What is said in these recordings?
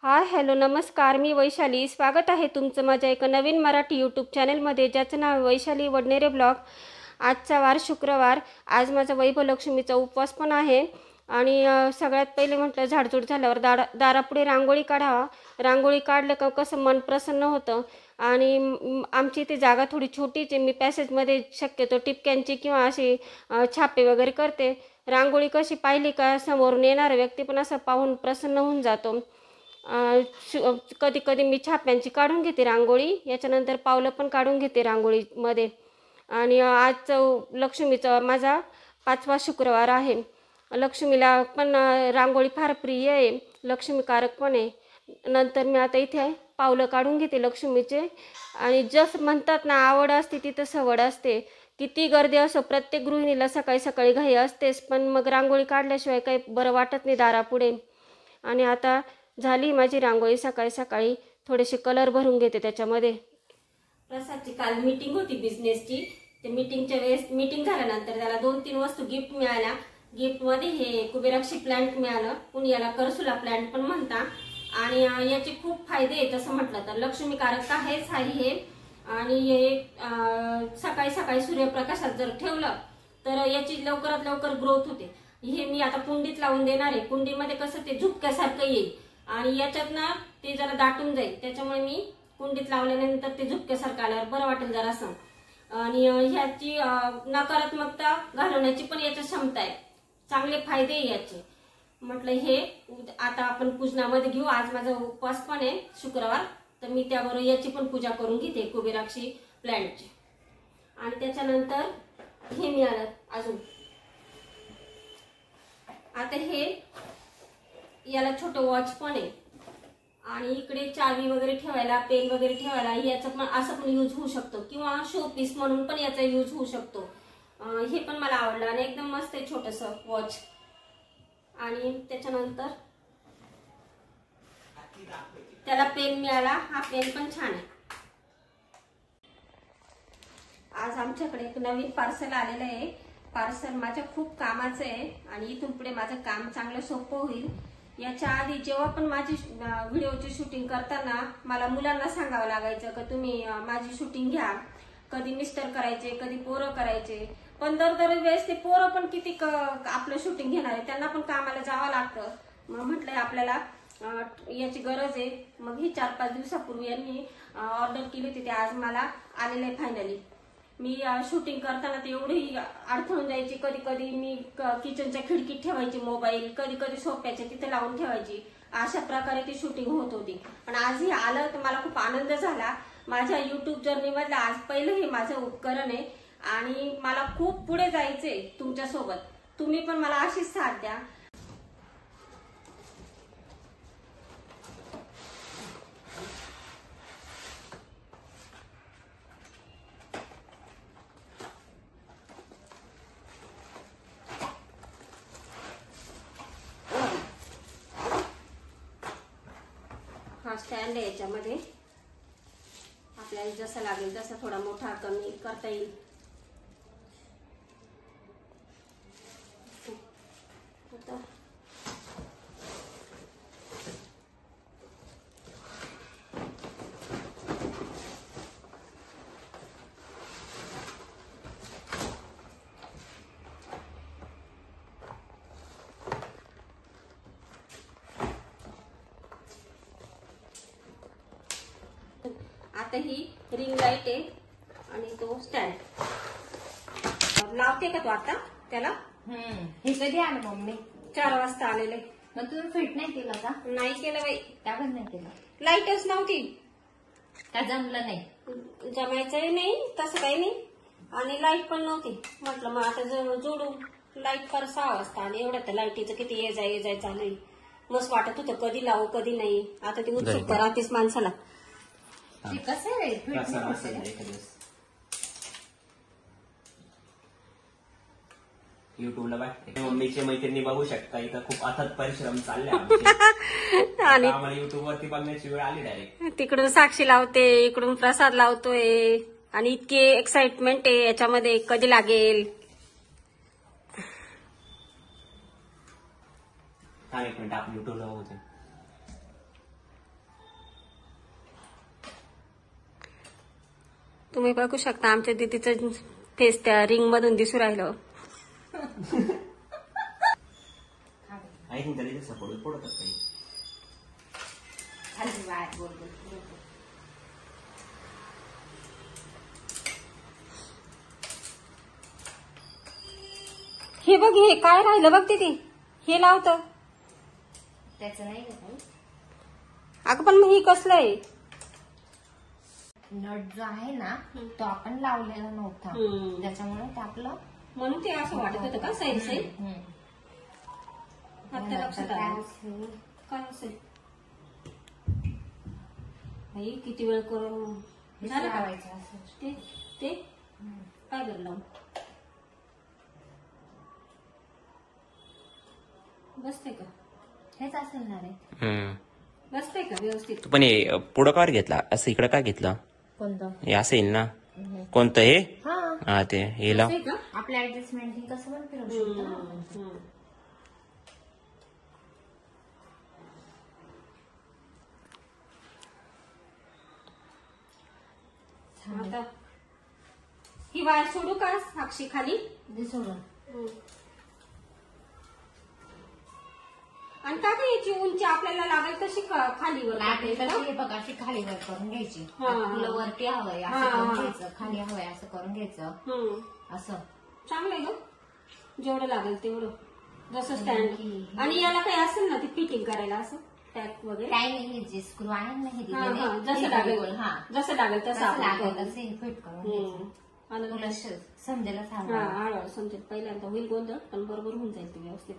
Hi hello नमस्कार, मी वैशाली. स्वागत आहे तुमचं माझ्या एका नवीन मराठी यूट्यूब चॅनलमध्ये, ज्याचं नाव वैशाली वडनेरे ब्लॉग. आजचा वार शुक्रवार. आज माझा वैभवलक्ष्मीचा उपवास पण आहे. आणि सगळ्यात पहिले म्हटलं झाडझूड झाल्यावर दारापुढे रांगोळी काढावा. रांगोळी काढलं का कसं मन प्रसन्न होतं. आणि आमची इथे जागा थोडी छोटीच आहे. मी पॅसेजमध्ये शक्यतो टिपक्यांची किंवा अशी छापे वगैरे करते. रांगोळी कशी पाहिली का समोरून येणारा व्यक्ती पण असं पाहून प्रसन्न होऊन जातो. कधी कधी मी छाप्यांची काढून घेते रांगोळी, याच्यानंतर पावलं पण काढून घेते रांगोळीमध्ये. आणि आज लक्ष्मीचा माझा 5वा शुक्रवार आहे. लक्ष्मीला पण रांगोळी फार प्रिय आहे, लक्ष्मीकारक पण आहे. नंतर मी आता इथे पावलं काढून घेते लक्ष्मीचे. आणि जसं म्हणतात ना, आवड असते तिथं सवड असते. किती गर्दी असो, प्रत्येक गृहिणीला सकाळी सकाळी घाई असतेच, पण मग रांगोळी काढल्याशिवाय काही बरं वाटत नाही दारापुढे. आणि आता झाली माझी रांगोळी. सकाळी सकाळी थोडेसे कलर भरून घेते त्याच्यामध्ये. प्रसादची काल मीटिंग होती बिझनेसची. ते मीटिंगच्या वेळेस मीटिंग झाल्यानंतर त्याला 2-3 वस्तू गिफ्ट मिळाल्या. गिफ्टमध्ये हे कुबेराक्षी प्लांट मिळालं, कुणी याला करसुला प्लांट पण म्हणता. आणि याचे खूप फायदे आहेत तसं म्हटलं तर. लक्ष्मीकारक आहेच आहे हे. आणि हे सकाळी सकाळी सूर्यप्रकाशात जर ठेवलं तर याची लवकरात लवकर ग्रोथ होते. हे मी आता कुंडीत लावून देणार आहे. कुंडीमध्ये कसं ते झुपक्यासारखं येईल आणि याच्यात ना ते जरा दाटून जाईल, त्याच्यामुळे मी कुंडीत लावल्यानंतर ते झुपक्यासारखं आल्यावर बरं वाटेल जरासं. आणि ह्याची नकारात्मकता घालवण्याची पण याची क्षमता आहे. चांगले फायदे आहे याचे. म्हटलं हे आता आपण पूजनामध्ये घेऊ. आज माझा उपवास पण आहे शुक्रवार, तर मी त्याबरोबर याची पण पूजा करून घेते कुबेराक्षी प्लांटची. आणि त्याच्यानंतर हे मिळालं अजून. आता हे याला छोटं वॉच पण आहे. आणि इकडे चावी वगैरे ठेवायला, पेन वगैरे ठेवायला याचा पण असं पण यूज होऊ शकतो, किंवा शो पीस म्हणून पण याचा यूज होऊ शकतो. हे पण मला आवडलं आणि एकदम मस्त आहे छोटंसं वॉच. आणि त्याच्यानंतर त्याला पेन मिळाला. हा पेन पण छान आहे. आज आमच्याकडे एक नवीन पार्सल आलेलं आहे. पार्सल माझ्या खूप कामाचं आहे आणि इथून पुढे माझं काम चांगलं सोपं होईल. याच्या आधी जेव्हा पण माझी व्हिडिओची शूटिंग करताना मला मुलांना सांगावं लागायचं की तुम्ही माझी शूटिंग घ्या. कधी मिस्टर करायचे, कधी पोरं करायचे. पण दर वेळेस ते पोरं पण किती आपलं शूटिंग घेणार आहे, त्यांना पण कामाला जावं लागतं. मग म्हटलंय आपल्याला याची गरज आहे. मग ही 4-5 दिवसापूर्वी यांनी ऑर्डर केली होती, ते आज मला आलेलं आहे फायनली. मी शूटिंग करताना ते एवढी अडथळून जायची. कधी कधी मी किचनच्या खिडकीत ठेवायची मोबाईल, कधी कधी सोप्याच्या तिथे लावून ठेवायची. अशा प्रकारे ती शूटिंग होत होती. पण आज हे आलं तर मला खूप आनंद झाला. माझ्या युट्यूब जर्नीमधलं आज पहिलं हे माझं उपकरण आहे आणि मला खूप पुढे जायचंय तुमच्यासोबत. तुम्ही पण मला अशीच साथ द्या. हा स्टँड आहे. याच्यामध्ये आपल्याला जसं लागेल तसं थोडा मोठा कमी करता येईल. आता ही रिंग लाईट आहे आणि तो स्टँड लावते का तू आता त्याला? हे कधी आलं मम्मी? 4 वाजता आलेले. मग तुम्ही फिट नाही केलं का? नाही केलं बाई. का पण नाही केलं? लाईटच नव्हती. का जमलं नाही? जमायचंही नाही तसं काही नाही. आणि लाईट पण नव्हती. म्हटलं मग आता जोडू. लाईट पर 6 वाजता आली. एवढं तर लाईटीचं किती ये जाय चालू. मस्त वाटत होतं कधी लावू कधी नाही. आता ती उत्सुकता राहतेच माणसाला. कसं आहे युट्यूबला बघते. मम्मीचे मैत्रिणी बघू शकता. इथं खूप अथक परिश्रम चालले आमचे. आणि आम्हाला युट्यूबवरती बघण्याची वेळ आली डायरेक्ट. तिकडून साक्षी लावते, इकडून प्रसाद लावतोय. आणि इतकी एक्साइटमेंट आहे याच्यामध्ये, कधी लागेल. एक मिनिट आपण युट्यूबला बघू. तुम्ही बघू शकता आमच्या दीदीचं फेस त्या रिंग मधून दिसू राहिलं. आय थिंक त्याला सपोर्ट पडतात काही. खाली वाट बोल बोल. हे बघ हे काय राहिलं बघ दीदी, हे लावतं. त्याचं नाही का काही? अगं पण मग ही कसलं आहे? नट जो आहे ना तो आपण लावलेला नव्हता, त्याच्यामुळे ते आपलं म्हणून ते असं वाटत होतं का सैल सैल. आता लक्षात आलं काय असेल. बाई किती वेळ करून झालं का? लावायचं असं. ते ते काय कर लावून बसते का? हेच असेल ना रे. बसते का व्यवस्थित? तू पण हे पुढं कार घेतला असं इकडं का घेतलं? कोणतं? हे असं येईल ना कोणतं हे? हा हा ते हे लाव. बसते का? आपल्या ऍडजस्टमेंट कसं पण फिरू शकतो ना आपण. आता ही वायर सोडू का साक्षी खाली? दे सोडून. आणि का गं याची उंची आपल्याला लागेल तशी खाली वर लागेल टाकायची तशी ना? हे बघ अशी खाली वर करून घ्यायची. हा, तुला वरती हवंय हा, असं करून हा. घ्यायचं, खाली हवंय असं करून घ्यायचं. असं चांगलं आहे ग, जेवढं लागेल तेवढं. जसं स्टँड ही- आणि याला काही असेल ना ते फिटिंग करायला असं टॅप वगैरे. काय नाही, हे जे स्क्रू आहे ना हे हा, दिलेले, हा, जसं हे लागेल गोल, हा जसं लागेल तसं कसं आपण लागेल करू. तसं फिट करून घ्यायचं. आलं तुला लक्षात? समजेलच हा हवं. हळूहळू समजेल. पहिल्यांदा होईल गोंधळ पण बरोबर होऊन जाईल ते व्यवस्थित.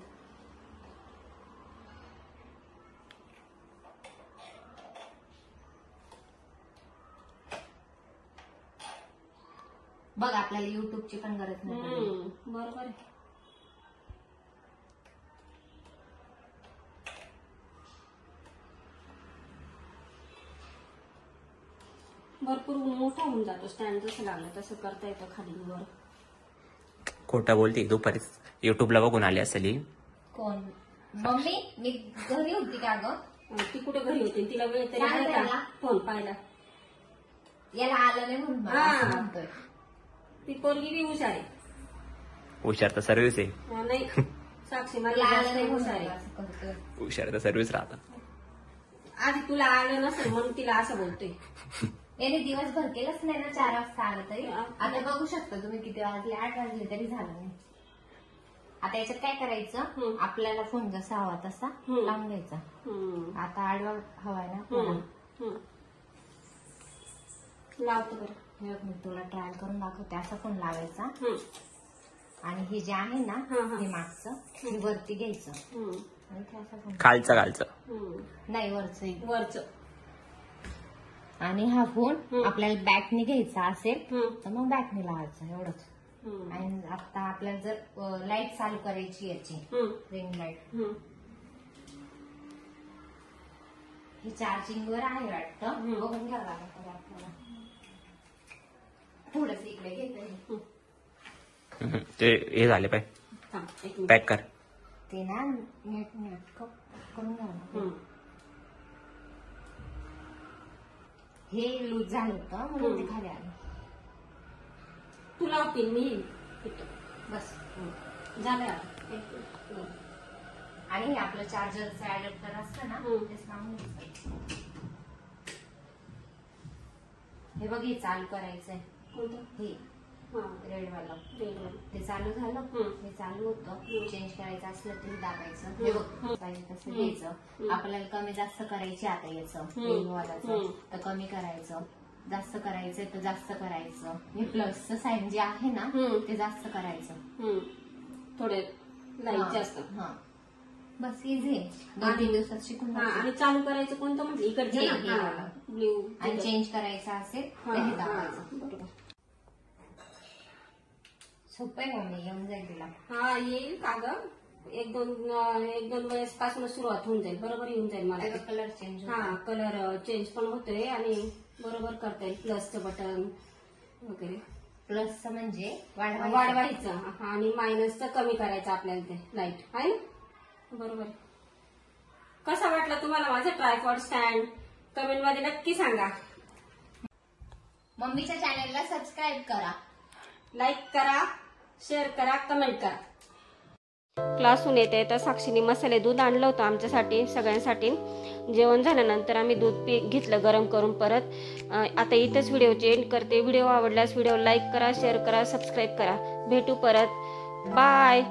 बघ आपल्याला युट्यूबची पण गरज नाही पडली. बरोबर आहे. भरपूर मोठा होऊन जातो स्टँड. जसं लागलं तसं करता येतं खाली वर. खोटा बोलते दुपारी युट्यूबला बघून आली असेल ही. कोण? मम्मी मी घरी होती का ग? ती कुठे घरी होती? तिला वेळ तरी काय आहे का झाला? फोन पाहायला? याला आलं नाही म्हणून मला हा. असं म्हणतोय. ती पोरगी बी हुशार आहे. हुशार तर सर्व्हिस आहे. नाही साक्षी तुला मला आलं जास्त नाही हुशार म्हणून आहे. असं करतोय. हुशार तर सर्व्हिस राहतात. आधी तुला आलं नसेल म्हणून तिला असं बोलतोय. याने दिवसभर केलंच नाही ना, 4 वाजता आलं तरी. हा. आता बघू शकता तुम्ही किती वाजले, 8 वाजले तरी झालं नाही. आता याच्यात काय करायचं, आपल्याला फोन जसा हवा तसा लावून घ्यायचा. आता आडवा हवाय ना आपल्याला. लावतो बरं. हे बघ, मी तुला ट्रायल करून दाखवते. असा फोन लावायचा आणि हे जे आहे ना हे मागचं हे वरती घ्यायचं आणि ते असा फोन खालचं नाही वरचं वरच. आणि हा फोन आपल्याला बॅकने घ्यायचा असेल तर मग बॅकने लावायचा एवढंच. आणि आता आपल्याला जर लाईट चालू करायची याची रिंग लाईट, हे चार्जिंग वर आहे वाटतं, बघून घ्यावं लागतं आपल्याला. थोडस इकडे घेतलं ते हे झाले पाय थांब, एक मिनिट. पॅक कर. ते ना नेट करून घ्यावं लागतं. हे लूज झालं होतं म्हणून ते खाली आलं. तुला पिन मी बस. झालं आता. एक मिनिट. बरं. आणि हे आपलं चार्जरचं अडॅप्टर असतं ना तेच लावून घ्यायचं. हे बघ, हे चालू करायचंय. कोणतं? हे हा रेडवाला रेल्वे. ते चालू झालं. हे चालू होतं. चेंज करायचं असलं तरी दाबायचं. हे बघ पाहिजे तसं घ्यायचं. आपल्याला कमी जास्त करायची आता याचं रेल्वेवाल्याचं तर कमी करायचं, जास्त करायचंय तर जास्त करायचं. हे प्लसचं साईन जे आहे ना ते जास्त करायचं. थोडे लाईट जास्त. हा बस इझी. 2-3 दिवसात शिकून हा जायचं. आणि चालू करायचं कोणतं म्हटलं इकडचं हे, ना? हे. हा, ब्ल्यू. आणि चेंज करायचं असेल तर हे दाबायचं. बरोबर. सोपं आहे मम्मी, येऊन जाईल तिला. हा येईल का ग? एक दोन वेळेस पासून सुरुवात होऊन जाईल. बरोबर येऊन जाईल मला. त्याचा कलर चेंज होतो. हा कलर चेंज पण होतोय आणि बरोबर करता येईल. प्लसचं बटन वगैरे. प्लसचं म्हणजे वाढवायचं. वाढवायचं आणि मायनसचं कमी करायचं आपल्याला ते लाईट आहे ना. बरोबर. कसा वाटला तुम्हाला माझा ट्रायपॉड स्टँड? कमेंट मध्ये नक्की सांगा. मम्मीच्या चॅनलला सबस्क्राईब करा, लाईक करा, शेअर करा, कमेंट करा. क्लासून येता येता साक्षीने मसाले दूध आणलं होतं आमच्यासाठी सगळ्यांसाठी. जेवण झाल्यानंतर आम्ही दूध घेतलं गरम करून परत. आता इथेच व्हिडिओची एंड करते. व्हिडिओ आवडल्यास व्हिडिओ लाईक करा, शेअर करा, सबस्क्राईब करा. भेटू परत. बाय.